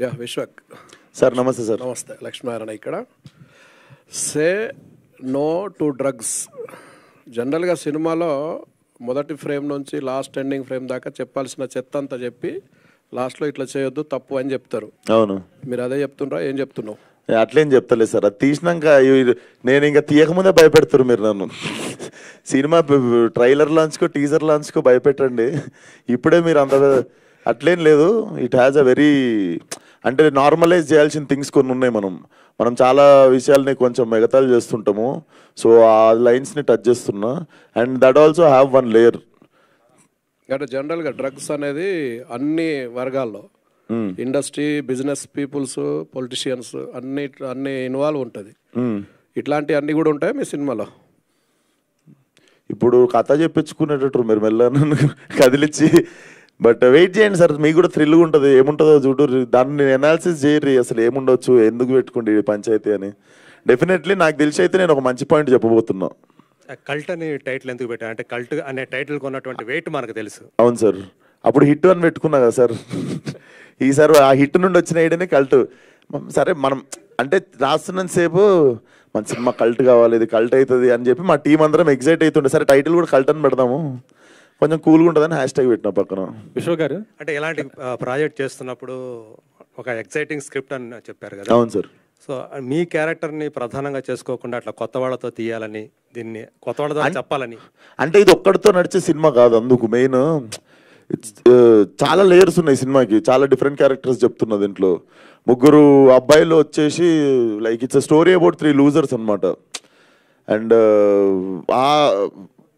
Yeah Vishwak sir నమస్తే sir. నమస్తే. లక్ష్మీనారాయణ ఇక్కడ. Say no to drugs. జనరల్గా సినిమాలో మొదటి ఫ్రేమ్ నుంచి లాస్ట్ ఎండింగ్ ఫ్రేమ్ దాకా చెప్పాల్సిన చెత్త అంతా చెప్పి లాస్ట్లో ఇట్లా చేయొద్దు తప్పు అని చెప్తారు. అవును, మీరు అదే చెప్తుండ్రా, ఏం చెప్తున్నావు? అట్లేం చెప్తలేదు సార్. అది తీసినాక నేను ఇంకా తీయకముందే భయపెడతారు మీరు నన్ను. సినిమా ట్రైలర్ లాంచ్కో టీజర్ లాంచ్కో భయపెట్టండి, ఇప్పుడే మీరు అంత అట్లేం లేదు. ఇట్ హ్యాస్ అ వెరీ అంటే నార్మలైజ్ చేయాల్సిన థింగ్స్ కొన్ని ఉన్నాయి. మనం చాలా విషయాల్ని కొంచెం ఎగతాళి చేస్తుంటాము. సో ఆ లైన్స్ని టచ్ చేస్తున్నా. And that also have one layer. అంటే జనరల్గా డ్రగ్స్ అనేది అన్ని వర్గాల్లో ఇండస్ట్రీ, బిజినెస్ పీపుల్స్, పొలిటీషియన్స్ అన్ని ఇన్వాల్వ్ ఉంటుంది. ఇట్లాంటి అన్ని కూడా ఉంటాయి మీ సినిమాలో? ఇప్పుడు కథ చెప్పించుకునేటట్టు మీరు మెల్ల కదిలిచ్చి, బట్ వెయిట్ చేయండి సార్, మీకు కూడా థ్రిల్గా ఉంటుంది. ఏముంటుందో చూడు, దాన్ని ఎనాలిసిస్ చేయరు అసలు ఏముండొచ్చు, ఎందుకు పెట్టుకోండి పంచాయతీ అని. డెఫినెట్లీ నాకు తెలిసి అయితే నేను ఒక మంచి పాయింట్ చెప్పబోతున్నా. కల్ట్ అని టైటిల్ ఎందుకు పెట్టా అంటే కల్ట్ అనే టైటిల్ కొన్నటువంటి వెయిట్ మనకు తెలుసు. అవును సార్, అప్పుడు హిట్ అని పెట్టుకున్నా కదా సార్. ఈసారి ఆ హిట్ నుండి వచ్చిన ఐడియానే కల్ట్. సరే మనం అంటే రాస్తున్నంత సేపు మన సినిమా కల్ట్ కావాలి, ఇది కల్ట్ అవుతుంది అని చెప్పి మా టీం అందరం ఎగ్జైట్ అవుతుండే. సరే టైటిల్ కూడా కల్ట్ అని పెడదాము, కొంచెం కూల్గా ఉంటుందని హ్యాష్ ట్యాగ్ పెట్టిన పక్కన. విశ్వ గారు అంటే ఎలాంటి ప్రాజెక్ట్ చేస్తున్నప్పుడు ఒక ఎక్సైటింగ్ స్క్రిప్ట్ అని చెప్పారు కదా. అవును సార్. సో మీ క్యారెక్టర్ని ప్రధానంగా చేసుకోకుండా అట్లా కొత్త వాళ్ళతో తీయాలని, దీన్ని కొత్త వాళ్ళతో చెప్పాలని. అంటే ఇది ఒక్కడితో నడిచే సినిమా కాదు, అందుకు మెయిన్ చాలా లేయర్స్ ఉన్నాయి సినిమాకి, చాలా డిఫరెంట్ క్యారెక్టర్స్ చెప్తున్నా. దీంట్లో ముగ్గురు అబ్బాయిలు వచ్చేసి like it's a story about 3 losers అనమాట. అండ్ ఆ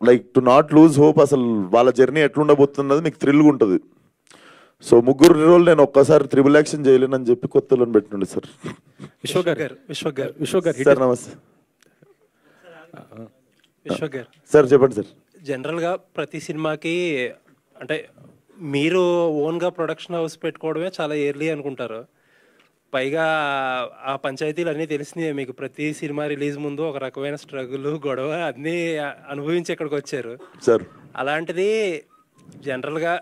like to not lose hope, అసలు వాళ్ళ జర్నీ ఎట్లుండబోతున్నది మీకు థ్రిల్గా ఉంటుంది. సో ముగ్గురు రోల్ నేను ఒక్కసారి త్రిబుల్ యాక్షన్ చేయలేనని చెప్పి కొత్తలో పెట్టినండి సార్. విశ్వ గారు సార్ నమస్తే. విశ్వ గారు సార్ చెప్పండి సార్. జనరల్గా ప్రతి సినిమాకి అంటే మీరు ఓన్గా ప్రొడక్షన్ హౌస్ పెట్టుకోవడమే చాలా ఎర్లీ అనుకుంటారు. పైగా ఆ పంచాయతీలు అన్నీ తెలిసినాయి మీకు. ప్రతి సినిమా రిలీజ్ ముందు ఒక రకమైన స్ట్రగుల్, గొడవ అన్నీ అనుభవించి ఇక్కడికి వచ్చారు సార్. అలాంటిది జనరల్గా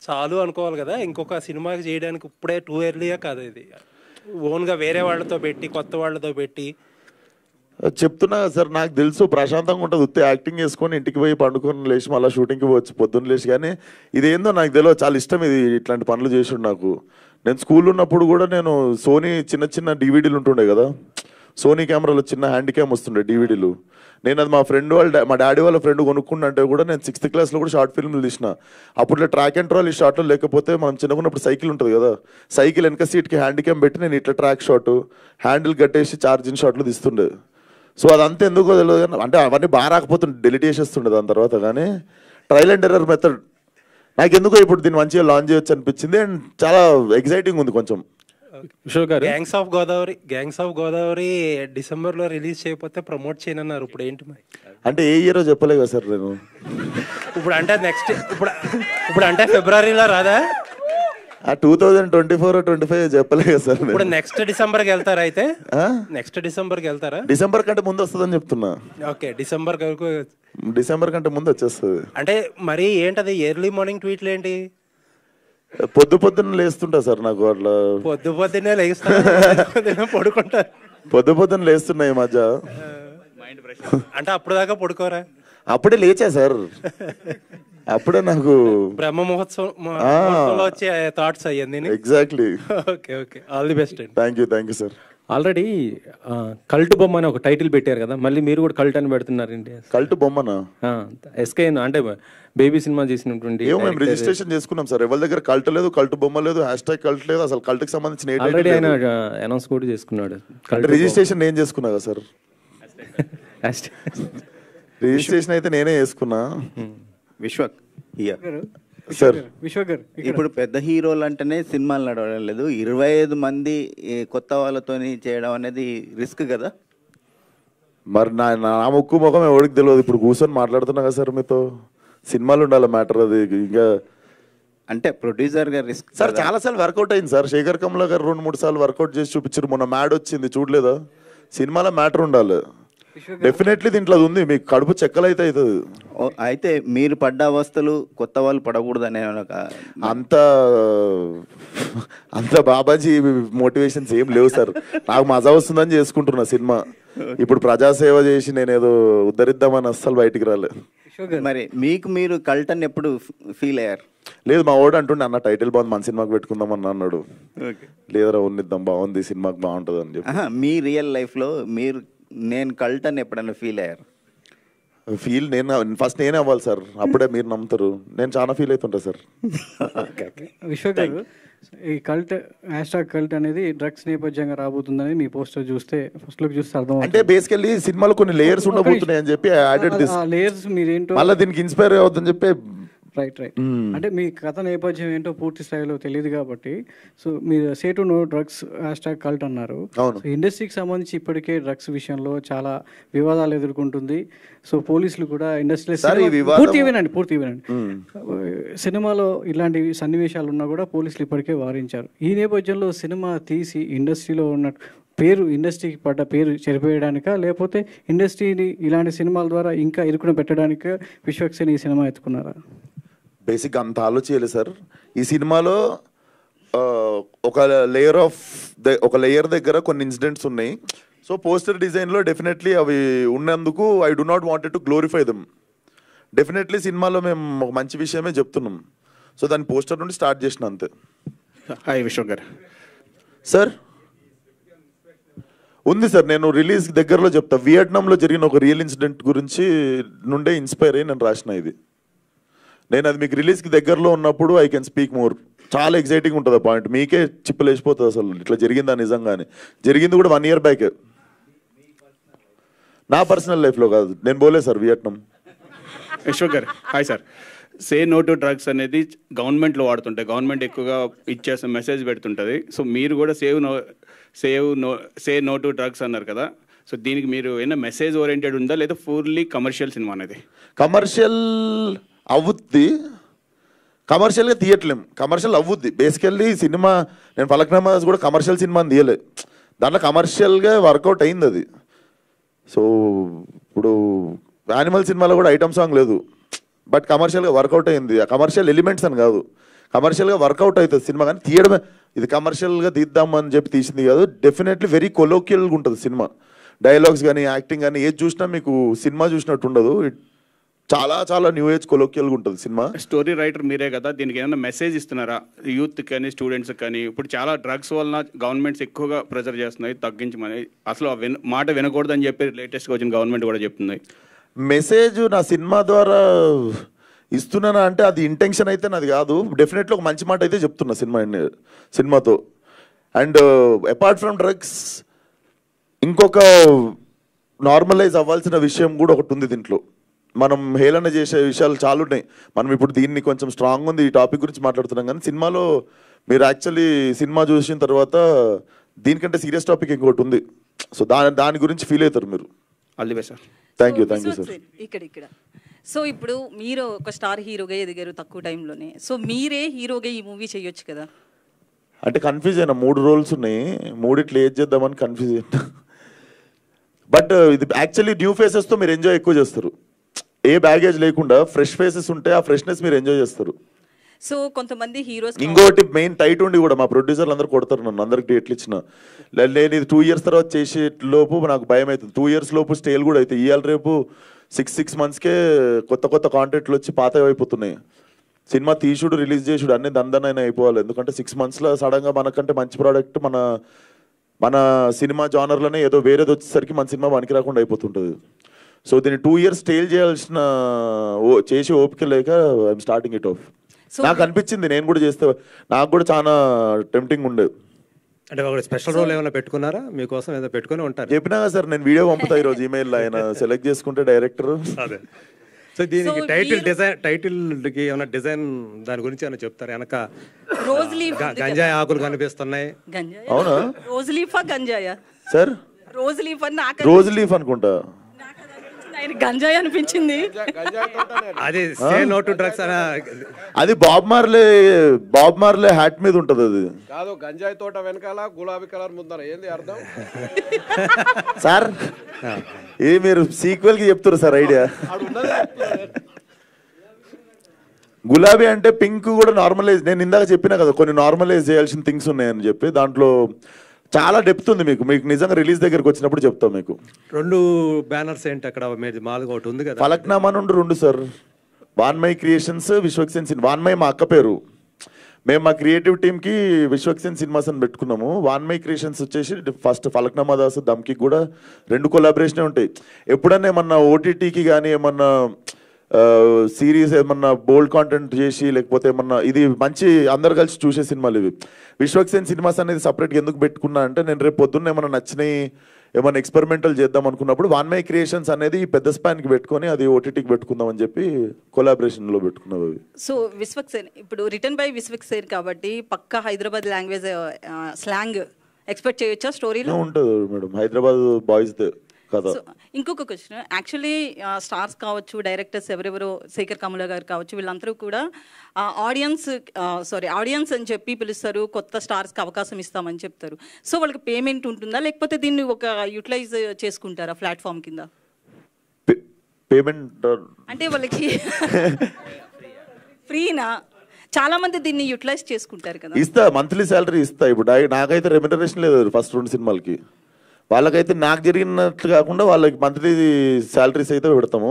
చాలు అనుకోవాలి కదా, ఇంకొక సినిమాకి చేయడానికి ఇప్పుడే టూ ఎర్లీగా కాదు. ఇది ఓన్గా వేరే వాళ్ళతో పెట్టి, కొత్త వాళ్ళతో పెట్టి చెప్తున్నా సార్. నాకు తెలుసు ప్రశాంతంగా ఉంటుంది, ఉత్తే యాక్టింగ్ చేసుకొని ఇంటికి పోయి పండుకొని లేచి మళ్ళీ షూటింగ్కి పోవచ్చు పొద్దున్న లేచి. కానీ ఇదేందో నాకు తెలియదు, చాలా ఇష్టం ఇది, ఇట్లాంటి పనులు చేసిండు నాకు. నేను స్కూల్ ఉన్నప్పుడు కూడా నేను సోనీ చిన్న డివిడీలు ఉంటుండే కదా, సోనీ కెమెరాలో చిన్న హ్యాండ్ క్యామ్ వస్తుండే డివిడీలు. నేను అది మా డాడీ వాళ్ళ ఫ్రెండ్ కొనుక్కుంటే కూడా నేను 6th క్లాస్లో కూడా షార్ట్ ఫిల్మ్లు తీసిన. అప్పుడు ట్రాక్ అండ్ ట్రాల్ ఈ షార్ట్లో లేకపోతే మనం చిన్నకున్నప్పుడు సైకిల్ ఉంటుంది కదా, సైకిల్ వెనక సీట్కి హ్యాండ్ క్యామ్ పెట్టి నేను ఇట్లా ట్రాక్ షాట్, హ్యాండిల్ కట్టేసి ఛార్జింగ్ షాట్లు తీస్తుండే. సో అదంతా ఎందుకో తెలియదు కానీ, అంటే అవన్నీ బాగా రాకపోతుండే, డెలిట్ చేసేస్తుండే దాని తర్వాత. కానీ ట్రయల్ అండ్ ఎర్రర్ మెథడ్ నాకు ఎందుకో ఇప్పుడు దీన్ని మంచిగా లాంచ్ చేయొచ్చు అనిపించింది. అండ్ చాలా ఎగ్జైటింగ్ ఉంది కొంచెం. గ్యాంగ్స్ ఆఫ్ గోదావరి డిసెంబర్లో రిలీజ్ చేయకపోతే ప్రమోట్ చేయనన్నారు. ఇప్పుడు ఏంటి మరి? అంటే ఏ ఇయరో చెప్పలే కదా సార్ నేను. ఇప్పుడు అంటే నెక్స్ట్ ఇప్పుడు అంటే ఫిబ్రవరిలో రాదా? 2024-25 చెప్పలే కదా సార్. ఇప్పుడు నెక్స్ట్ డిసెంబర్కి వెళ్తారా? అయితే నెక్స్ట్ డిసెంబర్కి వెళ్తారా? డిసెంబర్ కంటే ముందు వస్తుందని చెప్తున్నా. ఓకే, డిసెంబర్ కంటే ముందు వచ్చేస్తుంది. అంటే మరి ఏంటది ఎర్లీ మార్నింగ్ ట్వీట్లు ఏంటి? పొద్దున్న లేస్తుంటా సార్, నాకు అట్లా పొద్దున్నే లేస్తా పడుకుంటారు. పొద్దున్న లేస్తున్నా ఈ మధ్య. అంటే అప్పుడు దాకా పడుకోరా? అప్పుడే లేచా సార్, అప్పుడే నాకు బ్రహ్మ మహోత్సవం వచ్చే థాట్స్ అయ్యింది. Exactly. Okay, all the best. Thank you sir. Already cult బొమ్మ అని ఒక టైటిల్ పెట్టారు కదా, మళ్ళీ మీరు కూడా కల్ట్ అని పెడుతున్నారండి. కల్ట్ బొమ్మనా? ఎస్కే అంటే బేబీ సినిమా చేసినటువంటి. మేము రిజిస్ట్రేషన్ చేసుకున్నాం సార్, ఎవరి దగ్గర కల్ట్ లేదు, కల్ట్ బొమ్మ లేదు, హ్యాష్ ట్యాగ్ కల్ట్ లేదు, అసలు కల్ట్ కి సంబంధించిన ఆల్రెడీ ఆయన అనౌన్స్ కూడా చేసుకున్నాడు. రిజిస్ట్రేషన్ నేను చేసుకున్నా కదా సార్. రిజిస్ట్రేషన్ అయితే నేనే చేసుకున్నా. విశ్వక్ సార్. ఇప్పుడు పెద్ద హీరోలు అంటేనే సినిమాలు నడవడం లేదు, 25 మంది కొత్త వాళ్ళతో చేయడం అనేది రిస్క్ కదా. మరి నా ముక్కు ముఖం ఎవరికి తెలియదు, ఇప్పుడు కూర్చొని మాట్లాడుతున్నా కదా సార్ మీతో. సినిమాలు ఉండాలి మ్యాటర్, అది ఇంకా అంటే ప్రొడ్యూసర్ గా రిస్క్ సార్. చాలా సార్లు వర్కౌట్ అయింది సార్. శేఖర్ కమలా గారు 2-3 సార్లు వర్కౌట్ చేసి చూపించారు. మొన్న మ్యాడ్ వచ్చింది చూడలేదా? సినిమాలో మ్యాటర్ ఉండాలి. డెఫినెట్లీ దీంట్లో అది ఉంది, మీకు కడుపు చెక్కలైతే అవుతుంది. అయితే మీరు పడ్డ అవస్థలు కొత్త వాళ్ళు పడకూడదనే అంత అంత బాబాజీ మోటివేషన్స్ ఏం లేవు సార్. నాకు మజా వస్తుందని చేసుకుంటున్నా సినిమా. ఇప్పుడు ప్రజాసేవ చేసి నేను ఏదో ఉద్ధరిద్దామని అస్సలు బయటికి రాలేదు. మరి మీకు మీరు కల్టన్ ఎప్పుడు ఫీల్ అయ్యారు? లేదు, మా వాడు అంటుండే అన్న టైటిల్ బాగుంది మన సినిమాకి పెట్టుకుందాం అన్న అన్నాడు. లేదరా ఉన్నిద్దాం, బాగుంది సినిమాకి బాగుంటుంది అని చెప్పి. మీ రియల్ లైఫ్లో మీరు నేను కల్టన్ ఎప్పుడైనా ఫీల్ అయ్యారు? నేను ఫస్ట్ నేనే అవ్వాలి సార్, అప్పుడే మీరు నమ్ముతారు. నేను చాలా ఫీల్ అవుతుంటా సార్. విశ్వ గారు, ఈ కల్ట్ #కల్ట్ అనేది డ్రగ్స్ నేపథ్యంగా రాబోతుందని మీ పోస్టర్ చూస్తే ఫస్ట్ లుక్ చూస్తే అర్థం. అంటే బేసికల్లీ సినిమాలో కొన్ని లేయర్స్ ఉండబోతున్నాయి అని చెప్పి యాడెడ్ దిస్. లేయర్స్ మీరేంటో మళ్ళీ దీనికి ఇన్స్పైర్ అవుతుందని చెప్పి. రైట్. అంటే మీ కథ నేపథ్యం ఏంటో పూర్తి స్థాయిలో తెలియదు కాబట్టి, సో మీరు say to know drugs #cult అన్నారు. ఇండస్ట్రీకి సంబంధించి ఇప్పటికే డ్రగ్స్ విషయంలో చాలా వివాదాలు ఎదుర్కొంటుంది. సో పోలీసులు కూడా ఇండస్ట్రీలో పూర్తి వినండి సినిమాలో ఇలాంటి సన్నివేశాలు ఉన్నా కూడా పోలీసులు ఇప్పటికే వారించారు. ఈ నేపథ్యంలో సినిమా తీసి ఇండస్ట్రీలో ఉన్న ఇండస్ట్రీకి పడ్డ పేరు చెరిపేయడానికా, లేకపోతే ఇండస్ట్రీని ఇలాంటి సినిమాల ద్వారా ఇంకా ఇరుకున పెట్టడానికా విశ్వక్సేన్ ఈ సినిమా ఎత్తుకున్నారా? బేసిక్గా అంత ఆలోచించలేదు సార్. ఈ సినిమాలో ఒక లేయర్ దగ్గర కొన్ని ఇన్సిడెంట్స్ ఉన్నాయి. సో పోస్టర్ డిజైన్లో డెఫినెట్లీ అవి ఉన్నందుకు I do not wanted to glorify them. Definitely సినిమాలో మేము ఒక మంచి విషయమే చెప్తున్నాం. సో దాని పోస్టర్ నుండి స్టార్ట్ చేసిన అంతే. హాయ్ విశ్వ గారు. సార్ ఉంది సార్, నేను రిలీజ్ దగ్గరలో చెప్తా. వియట్నాంలో జరిగిన ఒక రియల్ ఇన్సిడెంట్ గురించి నుండే ఇన్స్పైర్ అయ్యి నేను రాసిన ఇది. నేను అది మీకు రిలీజ్కి దగ్గరలో ఉన్నప్పుడు ఐ కెన్ స్పీక్ మోర్. చాలా ఎక్సైటింగ్ ఉంటుంది ఆ పాయింట్, మీకే చిప్పులు వేసిపోతుంది అసలు ఇట్లా జరిగిందా నిజంగానే. జరిగింది కూడా 1 year బ్యాక్, నా పర్సనల్ లైఫ్లో కాదు. నేను పోలే సార్ వియట్నాం. విశ్వ గారు hi sir. Say no to drugs అనేది గవర్నమెంట్లో వాడుతుంటాయి, గవర్నమెంట్ ఎక్కువగా ఇచ్చేసే మెసేజ్ పెడుతుంటుంది. సో మీరు కూడా సే నో టు డ్రగ్స్ అన్నారు కదా, సో దీనికి మీరు ఏమైనా మెసేజ్ ఓరియంటెడ్ ఉందా లేదా పూర్లీ కమర్షియల్ సినిమా అనేది? కమర్షియల్ అవుద్ది, కమర్షియల్గా తీయట్లేం. కమర్షియల్ అవుద్ది బేసికల్లీ సినిమా. నేను ఫలక్నామా కూడా కమర్షియల్ సినిమా అని తీయలే, దాంట్లో కమర్షియల్గా వర్కౌట్ అయింది అది. సో ఇప్పుడు యానిమల్ సినిమాలో కూడా ఐటమ్ సాంగ్ లేదు, బట్ కమర్షియల్గా వర్కౌట్ అయింది. ఆ కమర్షియల్ ఎలిమెంట్స్ అని కాదు, కమర్షియల్గా వర్కౌట్ అవుతుంది సినిమా. కానీ తీయడమే, ఇది కమర్షియల్గా తీద్దామని చెప్పి తీసింది కాదు. డెఫినెట్లీ వెరీ కొలోకియల్గా ఉంటుంది సినిమా. డైలాగ్స్ కానీ యాక్టింగ్ కానీ ఏది చూసినా మీకు సినిమా చూసినట్టు ఉండదు. చాలా చాలా న్యూ ఏజ్ కొలోకియల్గా ఉంటుంది సినిమా. స్టోరీ రైటర్ మీరే కదా, దీనికి ఏమైనా మెసేజ్ ఇస్తున్నారా యూత్ కానీ స్టూడెంట్స్ కానీ? ఇప్పుడు చాలా డ్రగ్స్ వలన గవర్నమెంట్స్ ఎక్కువగా ప్రెజర్ చేస్తున్నాయి తగ్గించమని, అసలు మాట వినకూడదని చెప్పి లేటెస్ట్గా వచ్చిన గవర్నమెంట్ కూడా చెప్తుంది. మెసేజ్ నా సినిమా ద్వారా ఇస్తున్నానా అంటే అది ఇంటెన్షన్ అయితే నాది కాదు. డెఫినెట్లీ ఒక మంచి మాట అయితే చెప్తున్నా సినిమాతో. అండ్ అపార్ట్ ఫ్రమ్ డ్రగ్స్ ఇంకొక నార్మలైజ్ అవ్వాల్సిన విషయం కూడా ఒకటి ఉంది దీంట్లో. మనం హేళన చేసే విషయాలు చాలా ఉన్నాయి. మనం ఇప్పుడు దీన్ని కొంచెం స్ట్రాంగ్ ఉంది ఈ టాపిక్ గురించి మాట్లాడుతున్నాం, కానీ సినిమాలో మీరు యాక్చువల్లీ సినిమా చూసిన తర్వాత దీనికంటే సీరియస్ టాపిక్ ఇంకోటి ఉంది. సో దాని గురించి ఫీల్ అవుతారు మీరు. All the best sir. Thank you sir. ఇక్కడ సో ఇప్పుడు మీరు ఒక స్టార్ హీరోగా ఎదిగారు తక్కువ టైంలోనే, సో మీరే హీరోగా ఈ మూవీ చేయొచ్చు కదా? అంటే కన్ఫ్యూజ్ అయినా, 3 roles ఉన్నాయి, మూడిట్లో ఏది చేద్దామని కన్ఫ్యూజ్ అయినా. బట్ ఇది యాక్చువల్లీ న్యూ ఫేసెస్తో మీరు ఎంజాయ్ ఎక్కువ చేస్తారు. ఏ బ్యాగేజ్ లేకుండా ఫ్రెష్ ఫేసెస్ ఉంటే ఆ ఫ్రెష్నెస్ మీరు ఎంజాయ్ చేస్తారు. సో కొంతమంది హీరోస్ ఇంకోటి మెయిన్ టైట్ ఉండి కూడా మా ప్రొడ్యూసర్లు అందరూ కొడతారు నన్ను, అందరికి డేట్లు ఇచ్చిన. నేను ఇది 2 years తర్వాత చేసే లోపు నాకు భయం అవుతుంది. 2 years లోపు స్టేల్ కూడా అవుతాయి. ఇవాళ రేపు 6 monthsకే కొత్త కాంటెంట్లు వచ్చి పాత అయిపోతున్నాయి. సినిమా తీసుడు రిలీజ్ చేసుడు అన్ని దందనైనా అయిపోవాలి. ఎందుకంటే 6 monthsలో సడన్గా మనకంటే మంచి ప్రోడక్ట్ మన సినిమా జానర్లోనే ఏదో వేరేది వచ్చేసరికి మన సినిమా పనికి రాకుండా అయిపోతుంటుంది. సో దీన్ని 2 years స్టేల్ చేసి ఓపిక లేక ఐఎమ్ స్టార్టింగ్ ఇట్ ఆఫ్. నాకు అనిపించింది నేను కూడా చేస్తే, నాకు కూడా చాలా టెంప్టింగ్ ఉండేది. అంటే ఒక స్పెషల్ రోల్ ఏమైనా పెట్టుకున్నారా మీకోసం? ఏదో పెట్టుకుని ఉంటారు. చెప్పినా కదా సార్, నేను వీడియో పంపుతా ఈరోజు ఈమెయిల్, ఆయన సెలెక్ట్ చేసుకుంటే డైరెక్టర్. అదే. సో దీనికి టైటిల్కి ఏమైనా డిజైన్ దాని గురించి ఏమైనా చెప్తారు? వెనక గంజాయి ఆకులు కనిపిస్తున్నాయి. అవునా? రోజ్ లీఫా గంజాయా sir? Rose leaf rose leaf అనుకుంటా. ఆయన గంజాయి అనిపించింది. అది సే నో టు డ్రగ్స్ అన్న అది బాబ్ మార్లే హ్యాట్ మీద ఉంటది. అది కాదు, గంజాయి తోట వెనకాల గులాబీ కలర్ ముందర ఏంది అర్థం? సార్ ఇది మీరు సీక్వెల్ కి చెప్తారు సార్ ఐడియా. గులాబీ అంటే పింక్ కూడా నార్మలైజ్, నేను ఇందాక చెప్పినా కదా కొన్ని నార్మలైజ్ చేయాల్సిన థింగ్స్ ఉన్నాయని చెప్పి, దాంట్లో చాలా డెప్త్ ఉంది. మీకు నిజంగా రిలీజ్ దగ్గరకు వచ్చినప్పుడు చెప్తాం మీకు. 2 బ్యానర్స్ ఏంటి అక్కడ? మాలుగా ఒకటి ఉంది కదా, ఫలక్నామా నుండి 2 సార్. వాన్మై క్రియేషన్స్, విశ్వక్సేన్ సినిమా. వాన్మై మా అక్క పేరు. మేము మా క్రియేటివ్ టీమ్కి విశ్వక్సేన్ సినిమాస్ అని పెట్టుకున్నాము. వాన్మై క్రియేషన్స్ వచ్చేసి ఫస్ట్ ఫలక్నామా దాస్ దమ్కి కూడా 2 కొలాబరేషనే ఉంటాయి. ఎప్పుడన్నా ఏమన్నా ఓటీటీకి కానీ ఏమన్నా సిరీస్ ఏమన్నా బోల్డ్ కాంటెంట్ చేసి లేకపోతే ఏమన్నా, ఇది మంచి అందరు కలిసి చూసే సినిమాలు ఇవి. విశ్వక్సేన్ సినిమాస్ అనేది సపరేట్గా ఎందుకు పెట్టుకున్నా అంటే, నేను రేపు పొద్దున్న ఏమన్నా నచ్చినాయి ఏమన్నా ఎక్స్పెరిమెంటల్ చేద్దాం అనుకున్నప్పుడు వాన్మై క్రియేషన్స్ అనేది పెద్ద స్పాన్కి పెట్టుకొని అది ఓటీటీకి పెట్టుకుందాం అని చెప్పి కొలాబరేషన్లో పెట్టుకున్నాం అవి. సో విశ్వక్సేన్ ఇప్పుడు రిటర్న్ బై విశ్వక్సేన్ కాబట్టి పక్కా హైదరాబాద్ లాంగ్వేజ్ స్లాంగ్ ఎక్స్పెక్ట్ చేయొచ్చా స్టోరీలో? ఉంటుంది మేడం, హైదరాబాద్ బాయ్స్ కదా. ఇంకొక క్వశ్చన్, యాక్చువల్లీ స్టార్స్ కావచ్చు, డైరెక్టర్స్ ఎవరెవరో, శేఖర్ కమల గారు కావచ్చు, వీళ్ళందరూ కూడా ఆడియన్స్ అని చెప్పి పిలుస్తారు, కొత్త స్టార్స్కి అవకాశం ఇస్తామని చెప్తారు. సో వాళ్ళకి పేమెంట్ ఉంటుందా, లేకపోతే దీన్ని ఒక యూటిలైజ్ చేసుకుంటారా ప్లాట్ఫామ్ కింద? పేమెంట్ అంటే వాళ్ళకి ఫ్రీనా? చాలా మంది దీన్ని యూటిలైజ్ చేసుకుంటారు కదా. ఇస్తా, మంత్లీ శాలరీ ఇస్తా. ఇప్పుడు నాకైతే రెమ్యునరేషన్ లేదు ఫస్ట్ 2 సినిమాలకి. వాళ్ళకైతే నాకు జరిగినట్లు కాకుండా వాళ్ళకి మంత్లీ శాలరీస్ అయితే పెడతాము,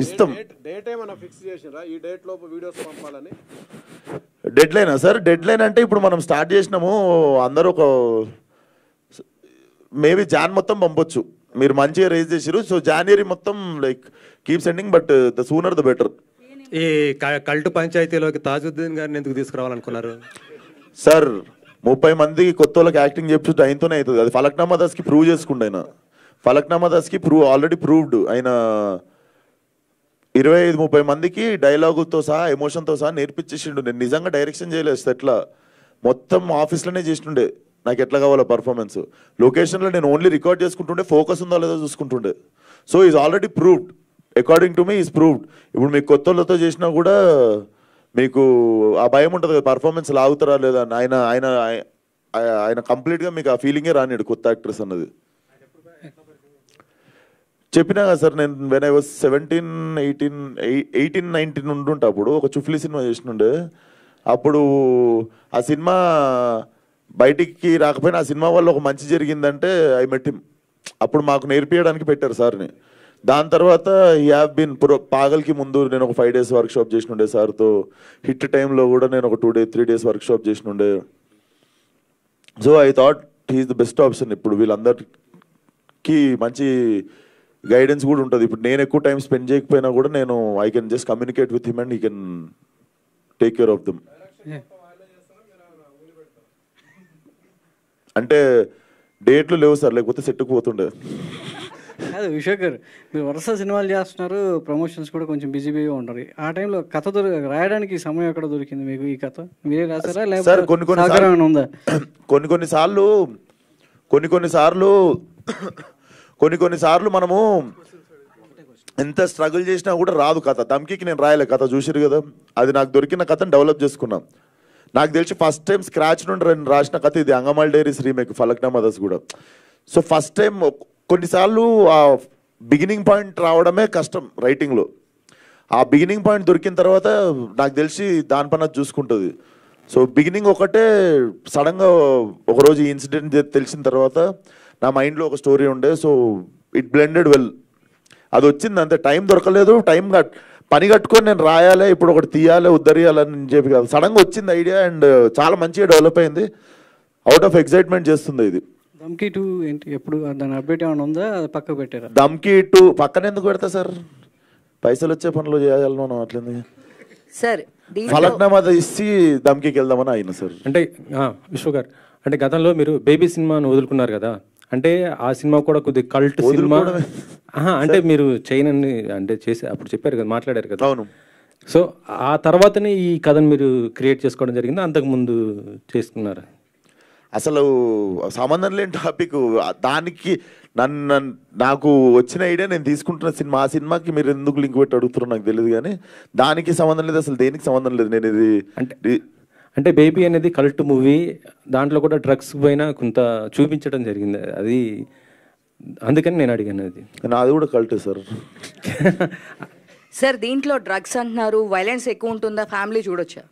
ఇస్తాం. డేట్ ఏమైనా ఫిక్స్ చేసిరా ఈ డేట్ లోపు వీడియోస్ పంపాలని? డెడ్ లైనా సార్? డెడ్ లైన్ అంటే ఇప్పుడు మనం స్టార్ట్ చేసినాము, అందరూ ఒక మేబీ జాన్ మొత్తం పంపొచ్చు. మీరు మంచిగా రేజ్ చేసారు, సో జనవరి మొత్తం like keep sending, but the sooner the better. ఈ కల్టు పంచాయతీలోకి తాజుద్దీన్ గారిని ఎందుకు తీసుకురావాలనుకున్నారు సార్? 30 మంది కొత్త వాళ్ళకి యాక్టింగ్ చెప్పి ఆయనతోనే అవుతుంది. అది ఫలక్నామా దాస్కి ప్రూవ్ చేసుకుంటే, ఆయన ఫలక్నామా దాస్కి ఆల్రెడీ ప్రూవ్డ్. ఆయన 25-30 మందికి డైలాగులతో సహా ఎమోషన్తో సహా నేర్పించేసిండు. నేను నిజంగా డైరెక్షన్ చేయలేదు, ఎట్లా మొత్తం ఆఫీస్లోనే చేస్తుండే. నాకు ఎట్లా కావాలో పర్ఫార్మెన్స్, లొకేషన్లో నేను ఓన్లీ రికార్డ్ చేసుకుంటుండే, ఫోకస్ ఉందో లేదో చూసుకుంటుండే. So is already proved, according to me is proved. ఇప్పుడు మీకు కొత్త వాళ్ళతో చేసినా కూడా మీకు ఆ భయం ఉంటుంది కదా, పర్ఫార్మెన్స్ లాగుతారా లేదా అని. ఆయన ఆయన ఆయన కంప్లీట్గా మీకు ఆ ఫీలింగే రానిడు కొత్త యాక్ట్రెస్ అన్నది. చెప్పినా కదా సార్, నేను వెన్ ఐ వాజ్ 17, 18, 19 ఉంటుంటే అప్పుడు ఒక చుఫ్లీ సినిమా చేసినుండే. అప్పుడు ఆ సినిమా బయటికి రాకపోయినా ఆ సినిమా వల్ల ఒక మంచి జరిగిందంటే ఐ మెట్ హిమ్. అప్పుడు మాకు నేర్పించడానికి పెట్టారు సార్ని. దాని తర్వాత ఈ హ్యావ్ బీన్ పాగల్కి ముందు నేను ఒక 5 days వర్క్షాప్ చేసినుండే సార్తో. హిట్ టైంలో కూడా నేను ఒక 2-3 days వర్క్షాప్ చేసినుండే. So I thought he's the best option. ఇప్పుడు వీళ్ళందరికీ మంచి గైడెన్స్ కూడా ఉంటుంది. ఇప్పుడు నేను ఎక్కువ టైం స్పెండ్ చేయకపోయినా కూడా నేను I can just communicate with him and he can take care of them. అంటే డేట్లు లేవు సార్, లేకపోతే సెట్కు పోతుండే. అదే విశ్వకర్, మీరు వరుస సినిమాలు చేస్తున్నారు, ప్రమోషన్స్ కూడా కొంచెం బిజీగా ఉంటారు. ఆ టైంలో కథ రాయడానికి సమయం ఎక్కడ దొరికింది మీకు? ఈ కథ మీరే రాసారా లేకపోతే ఉందా? కొన్నిసార్లు మనము ఎంత స్ట్రగుల్ చేసినా కూడా రాదు కథ. దమ్కి నేను రాయలే కథ, చూసిరు కదా. అది నాకు దొరికిన కథను డెవలప్ చేసుకున్నాం. నాకు తెలిసి ఫస్ట్ టైం స్క్రాచ్ నుండి రాసిన కథ ఇది, అంగమాల్ డైరీస్ రీమేక్ ఫలక్నామా దాస్ కూడా. సో ఫస్ట్ టైం కొన్నిసార్లు ఆ బిగినింగ్ పాయింట్ రావడమే కష్టం రైటింగ్లో. ఆ బిగినింగ్ పాయింట్ దొరికిన తర్వాత నాకు తెలిసి దానిపైన చూసుకుంటుంది. సో బిగినింగ్ ఒకటే సడన్గా ఒకరోజు ఈ ఇన్సిడెంట్ తెలిసిన తర్వాత నా మైండ్లో ఒక స్టోరీ ఉండే. So it blended well. అది వచ్చింది అంతే, టైం దొరకలేదు. పని కట్టుకొని నేను రాయాలి, ఇప్పుడు ఒకటి తీయాలి, ఉద్ధరియాలని చెప్పి కాదు, సడన్గా వచ్చింది ఐడియా అండ్ చాలా మంచిగా డెవలప్ అయింది. అవుట్ ఆఫ్ ఎక్సైట్మెంట్ చేస్తుంది ఇది. దమ్కి 2 ఏంటి, ఎప్పుడు దాని అప్డేట్ ఏమైనా ఉందా? పక్క పెట్టారా? దమ్కి 2 పక్కన ఎందుకు పెడతా సార్? పైసలు వచ్చే పనులు చేయాలి మనం, అట్లేదు సార్. ఫలక్నామా ఇచ్చి దమ్కి వెళ్దామని అయినా సార్. అంటే విశ్వ గారు, అంటే గతంలో మీరు బేబీ సినిమాను వదులుకున్నారు కదా, అంటే ఆ సినిమా కూడా కొద్దిగా కల్ట్ సినిమా. అంటే మీరు చైనని అంటే చేసి అప్పుడు చెప్పారు కదా, మాట్లాడారు కదా. అవును. సో ఆ తర్వాతనే ఈ కథను మీరు క్రియేట్ చేసుకోవడం జరిగింది, అంతకు ముందు చేసుకున్నారా? అసలు సంబంధం లేని టాపిక్. దానికి నాకు వచ్చిన ఐడియా నేను తీసుకుంటున్న సినిమా, ఆ సినిమాకి మీరు ఎందుకు లింక్ పెట్టి అడుగుతున్నారో నాకు తెలియదు, కానీ దానికి సంబంధం లేదు, అసలు దేనికి సంబంధం లేదు. నేను ఇది అంటే బేబీ అనేది కల్ట్ మూవీ, దాంట్లో కూడా డ్రగ్స్ పైన కొంత చూపించడం జరిగింది, అది అందుకని నేను అడిగాను. అది నాది కూడా కల్టే సార్. సార్ దీంట్లో డ్రగ్స్ అంటున్నారు, వైలెన్స్ ఎక్కువ ఉంటుందా, ఫ్యామిలీ చూడొచ్చా?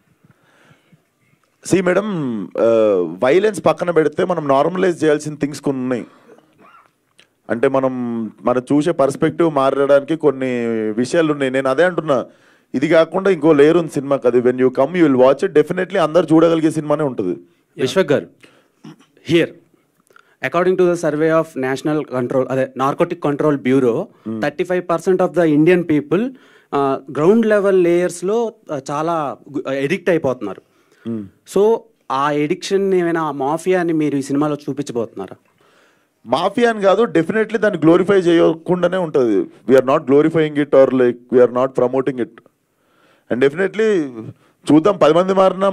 సి మేడం, వైలెన్స్ పక్కన పెడితే మనం నార్మలైజ్ చేయాల్సిన థింగ్స్ కొన్ని ఉన్నాయి. అంటే మనం చూసే పర్స్పెక్టివ్ మారడానికి కొన్ని విషయాలు ఉన్నాయి. నేను అదే అంటున్నా, ఇది కాకుండా ఇంకో లేయర్ ఉంది సినిమాకి. అది when you come you will watch it, definitely అందరు చూడగలిగే సినిమానే ఉంటుంది. Vishwak garu, here according to the survey of national control narcotic control bureau, 35% of the Indian people ground level లేయర్స్లో చాలా ఎడిక్ట్ అయిపోతున్నారు. సో ఆ ఎడిక్షన్ ఏమైనా మాఫియా అని మీరు ఈ సినిమాలో చూపించబోతున్నారా? మాఫియా అని కాదు, డెఫినెట్లీ దాన్ని గ్లోరిఫై చేయకుండానే ఉంటుంది. We are not glorifying it or like we are not promoting it. And definitely చూద్దాం, 10 మంది మారినా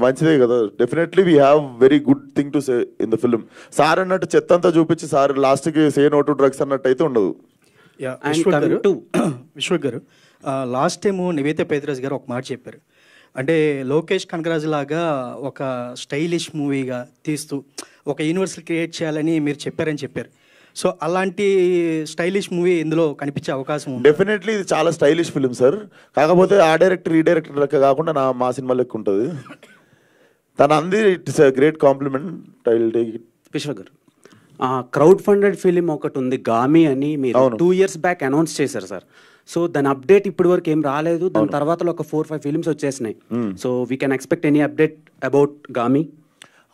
మంచిదే కదా. Definitely we have very good thing to say in the film. Sir అన్నట్టు చెత్త అంతా చూపించి సార్ లాస్ట్కి సే నో టు డ్రగ్స్ అన్నట్టు అయితే ఉండదు. విశ్వక్ గారు, లాస్ట్ టైం నివేత పేదరాజ్ గారు ఒక మాట చెప్పారు. అంటే లోకేష్ కనకరాజు లాగా ఒక స్టైలిష్ మూవీగా తీస్తూ ఒక యూనివర్సల్ క్రియేట్ చేయాలని మీరు చెప్పారని చెప్పారు. సో అలాంటి స్టైలిష్ మూవీ ఇందులో కనిపించే అవకాశం ఉంది? డెఫినెట్లీ ఇది చాలా స్టైలిష్ ఫిల్మ్ సార్. కాకపోతే ఆ డైరెక్టర్ ఈ డైరెక్టర్ లెక్క కాకుండా మా సినిమా లెక్క ఉంటుంది. తన అంది it's a great compliment. I will take it. విశ్వ గారు, క్రౌడ్ ఫండెడ్ ఫిలిం ఒకటి ఉంది గామి అని, మీరు 2 years బ్యాక్ అనౌన్స్ చేశారు సార్. సో దాని అప్డేట్ ఇప్పటి వరకు ఏం రాలేదు. దాని తర్వాత ఒక 4-5 ఫిలిమ్స్ వచ్చేసినాయి. So we can expect any update about Gaami?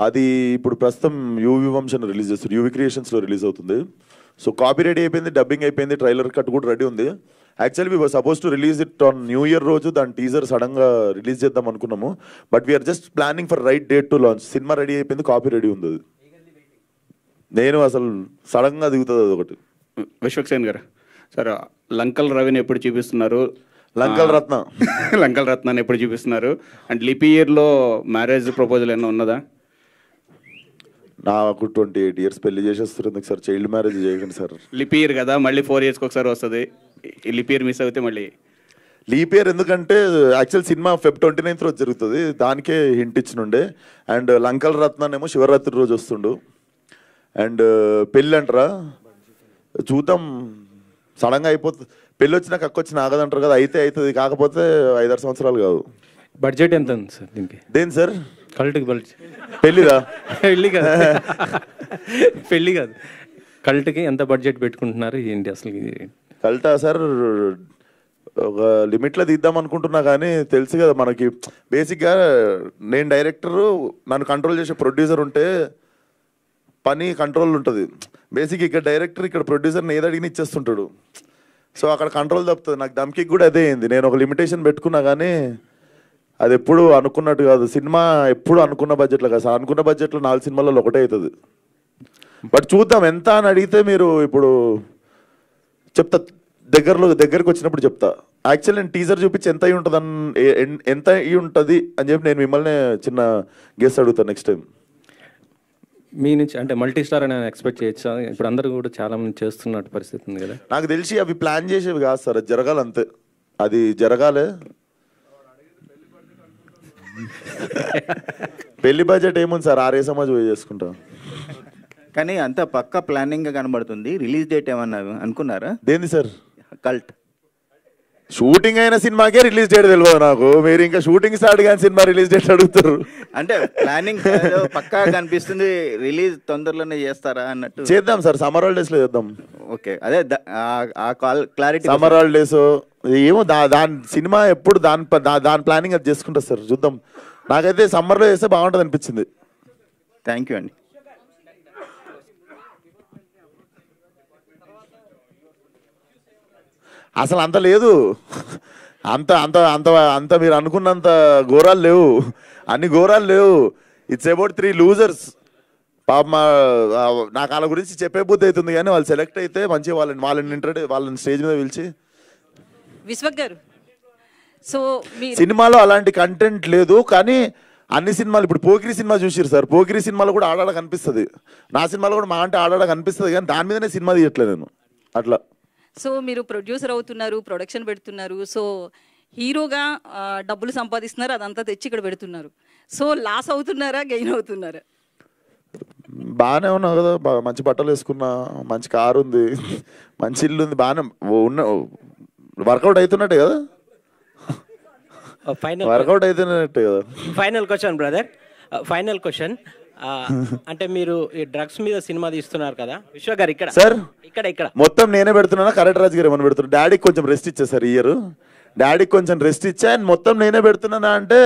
అది ఇప్పుడు ప్రస్తుతం యూవి వంశన్ రిలీజ్ చేస్తారు, యూవి క్రియేషన్స్లో రిలీజ్ అవుతుంది. సో కాపీ రెడీ అయిపోయింది, డబ్బింగ్ అయిపోయింది, ట్రైలర్ కట్ కూడా రెడీ ఉంది. Actually we were supposed to release it on new year రోజు. దాని టీజర్ సడన్గా రిలీజ్ చేద్దాం అనుకున్నాము. But we're just planning for right date to launch. సినిమా రెడీ అయిపోయింది, కాపీ రెడీ ఉంది. అది నేను అసలు సడన్గా దిగుతుంది అది ఒకటి. విశ్వక్ సేన్ గారు, సార్ లంకల్ రవిని ఎప్పుడు చూపిస్తున్నారు? లంకల్ రత్న లంకల్ రత్నాన్ని ఎప్పుడు చూపిస్తున్నారు? అండ్ లిపి ఇయర్లో మ్యారేజ్ ప్రపోజల్ ఏమైనా ఉన్నదా? నాకు 28 years పెళ్లి చేసేస్తుంది సార్. చైల్డ్ మ్యారేజ్ చేయకండి సార్. లిపి ఇయర్ కదా, మళ్ళీ 4 years ఒకసారి వస్తుంది. లిపి ఇయర్ మిస్ అయితే మళ్ళీ లీప్ ఇయర్ ఎందుకంటే యాక్చువల్ సినిమా Feb 29th రోజు జరుగుతుంది, దానికే హింట్ ఇచ్చినుండే. అండ్ లంకల్ రత్నానేమో శివరాత్రి రోజు వస్తుండు. అండ్ పెళ్ళి అంటారా చూద్దాం, సడన్గా అయిపోతుంది. పెళ్ళి వచ్చినాక అక్కొచ్చిన ఆగదంటారు కదా, అయితే అవుతుంది. కాకపోతే 5-6 సంవత్సరాలు కాదు. బడ్జెట్ ఎంత ఉంది సార్ దీనికి? దేని సార్? కల్ట్కి బడ్జెట్? పెళ్ళిదా? పెళ్ళి కాదు, పెళ్ళి కాదు, కల్ట్కి ఎంత బడ్జెట్ పెట్టుకుంటున్నారు ఏంటి అసలు? కల్టా సార్ ఒక లిమిట్లో తీద్దాం అనుకుంటున్నా, కానీ తెలుసు కదా మనకి బేసిక్గా నేను డైరెక్టరు, నన్ను కంట్రోల్ చేసే ప్రొడ్యూసర్ ఉంటే పని కంట్రోల్ ఉంటుంది. బేసిక్ ఇక్కడ డైరెక్టర్ ఇక్కడ ప్రొడ్యూసర్ని ఏది అడిగిన ఇచ్చేస్తుంటాడు. సో అక్కడ కంట్రోల్ తప్పుతుంది. నాకు దమ్కి కూడా అదే అయింది. నేను ఒక లిమిటేషన్ పెట్టుకున్నా, కానీ అది ఎప్పుడు అనుకున్నట్టు కాదు. సినిమా ఎప్పుడు అనుకున్న బడ్జెట్లో కాదు. అనుకున్న బడ్జెట్లో 4 సినిమాలలో ఒకటే అవుతుంది. బట్ చూద్దాం ఎంత అని అడిగితే మీరు ఇప్పుడు చెప్తా, దగ్గరకు వచ్చినప్పుడు చెప్తా. యాక్చువల్ నేను టీజర్ చూపించి ఎంత అయి ఉంటుంది ఎంత అయి ఉంటుంది అని చెప్పి నేను మిమ్మల్ని చిన్న గెస్ అడుగుతాను నెక్స్ట్ టైం. మీ నుంచి అంటే మల్టీ స్టార్ అని ఎక్స్పెక్ట్ చేయొచ్చా? ఇప్పుడు అందరూ కూడా చాలా మంది చేస్తున్నట్టు పరిస్థితి ఉంది కదా. నాకు తెలిసి అవి ప్లాన్ చేసేవి కాదు సార్, అది జరగాలి అంతే. అది జరగాలి. పెళ్లి బడ్జెట్ ఏముంది సార్, 6 సమాజ్ పోయి చేసుకుంటాం. కానీ అంత పక్క ప్లానింగ్ గా కనబడుతుంది. రిలీజ్ డేట్ ఏమన్నా అనుకున్నారా? దేంది సార్? కల్ట్ షూటింగ్ అయిన సినిమాకే రిలీజ్ డేట్ తెలియదు నాకు. మీరు ఇంకా షూటింగ్ స్టార్ట్ కానీ సినిమా రిలీజ్ డేట్ అడుగుతారు. అంటే ప్లానింగ్ పక్కా కనిపిస్తుంది, రిలీజ్ తొందరలోనే చేస్తారా అన్నట్టు. చేద్దాం సార్, సమ్మర్ హాలిడేస్ లో చేద్దాం. ఓకే, అదే క్లారిటీ. సమ్మర్ హాలిడేస్ ఏమో దాని సినిమా ఎప్పుడు దాని ప్లానింగ్ అది చేసుకుంటా సార్, చూద్దాం. నాకైతే సమ్మర్లో చేస్తే బాగుంటుంది అనిపించింది. థ్యాంక్ యూ అండి. అసలు అంత లేదు, అంత అంత అంత అంత మీరు అనుకున్నంత ఘోరాలు లేవు, అన్ని ఘోరాలు లేవు. It's about 3 losers. పాప నాకు వాళ్ళ గురించి చెప్పే బుద్ధి అవుతుంది, కానీ వాళ్ళు సెలెక్ట్ అయితే మంచిగా వాళ్ళని స్టేజ్ మీద పిలిచి. విశ్వక్ గారు, సో సినిమాలో అలాంటి కంటెంట్ లేదు, కానీ అన్ని సినిమాలు ఇప్పుడు పోకిరి సినిమా చూసిరు సార్, పోకిరి సినిమాలో కూడా ఆడాడ కనిపిస్తుంది, నా సినిమాలో కూడా మా అంటే ఆడాడ కనిపిస్తుంది, కానీ దాని మీదనే సినిమా తీయట్లేదు నేను అట్లా. సో మీరు ప్రొడ్యూసర్ అవుతున్నారు, ప్రొడక్షన్ పెడుతున్నారు, సో హీరోగా డబ్బులు సంపాదిస్తున్నారు, అదంతా తెచ్చి ఇక్కడ పెడుతున్నారు. సో లాస్ అవుతున్నారా, గెయిన్ అవుతున్నారా? బాగానే ఉన్నావు కదా, మంచి బట్టలు వేసుకున్నా, మంచి కారు ఉంది, మంచి ఇల్లు ఉంది, బాగానే ఉన్న వర్కౌట్ అవుతున్నట్టే కదా, వర్కౌట్ అవుతున్నట్టే కదా. Final question brother, final question. అంటే మీరు ఈ డ్రగ్స్ మీద సినిమా తీస్తున్నారు కదా విశ్వ గారు, ఇక్కడ సార్ ఇక్కడ మొత్తం నేనే పెడుతున్నా, కరెక్ట్ రాజు గారు ఏమని పెడుతున్నా, డాడీకి కొంచెం రెస్ట్ ఇచ్చా సార్ ఇయర్, డాడీకి కొంచెం రెస్ట్ ఇచ్చా, అండ్ మొత్తం నేనే పెడుతున్నా అంటే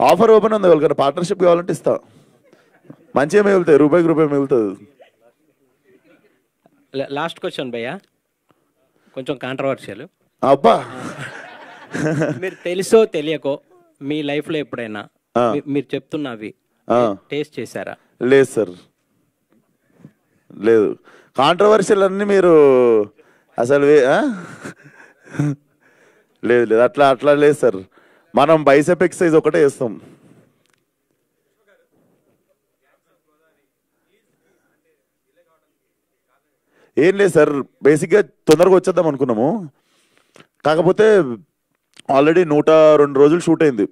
ఆఫర్ ఓపెన్ ఉంది, వాళ్ళకన్నా పార్ట్నర్షిప్ కావాలంటే ఇస్తా, మంచిగా మిగులుతాయి, రూపాయికి రూపాయి మిగులుతుంది. లాస్ట్ క్వశ్చన్ భయ్యా, కొంచెం కాంట్రవర్షియల్. అబ్బా, మీరు తెలుసో తెలియకో మీ లైఫ్ లో ఎప్పుడైనా మీరు చెప్తున్నవి టేస్ట్ చేశారా? లేదు సార్, లేదు. కాంట్రవర్షియల్ అన్ని మీరు అసలు లేదు లేదు, అట్లా లేదు సార్, మనం బైసెప్ ఎక్సర్సైజ్ ఒకటే చేస్తాం. ఏం లేదు సార్, బేసిక్గా తొందరగా వచ్చేద్దాం అనుకున్నాము, కాకపోతే ఆల్రెడీ 102 రోజులు షూట్ అయింది,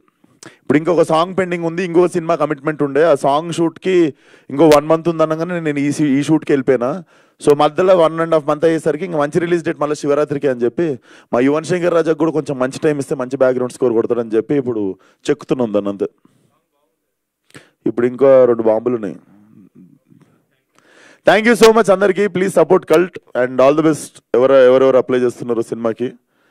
ఇప్పుడు ఇంకొక సాంగ్ పెండింగ్ ఉంది, ఇంకొక సినిమా కమిట్మెంట్ ఉండే, ఆ సాంగ్ షూట్కి ఇంకో 1 month ఉంది అనగానే నేను ఈ షూట్కి వెళ్ళిపోయినా. సో మధ్యలో 1.5 month అయ్యేసరికి ఇంకా మంచి రిలీజ్ డేట్ మళ్ళీ శివరాత్రికి అని చెప్పి మా యువన్ శంకర్ రాజాకు కూడా కొంచెం మంచి టైం ఇస్తే మంచి బ్యాక్గ్రౌండ్ స్కోర్ కొడతాడని చెప్పి ఇప్పుడు చెక్కుతున్నాం దాన్ని అంతే. ఇప్పుడు ఇంకా 2 బాంబులు ఉన్నాయి. థ్యాంక్ యూ సో మచ్ అందరికీ, please support cult and all the best. ఎవరెవరు అప్లై చేస్తున్నారు సినిమాకి.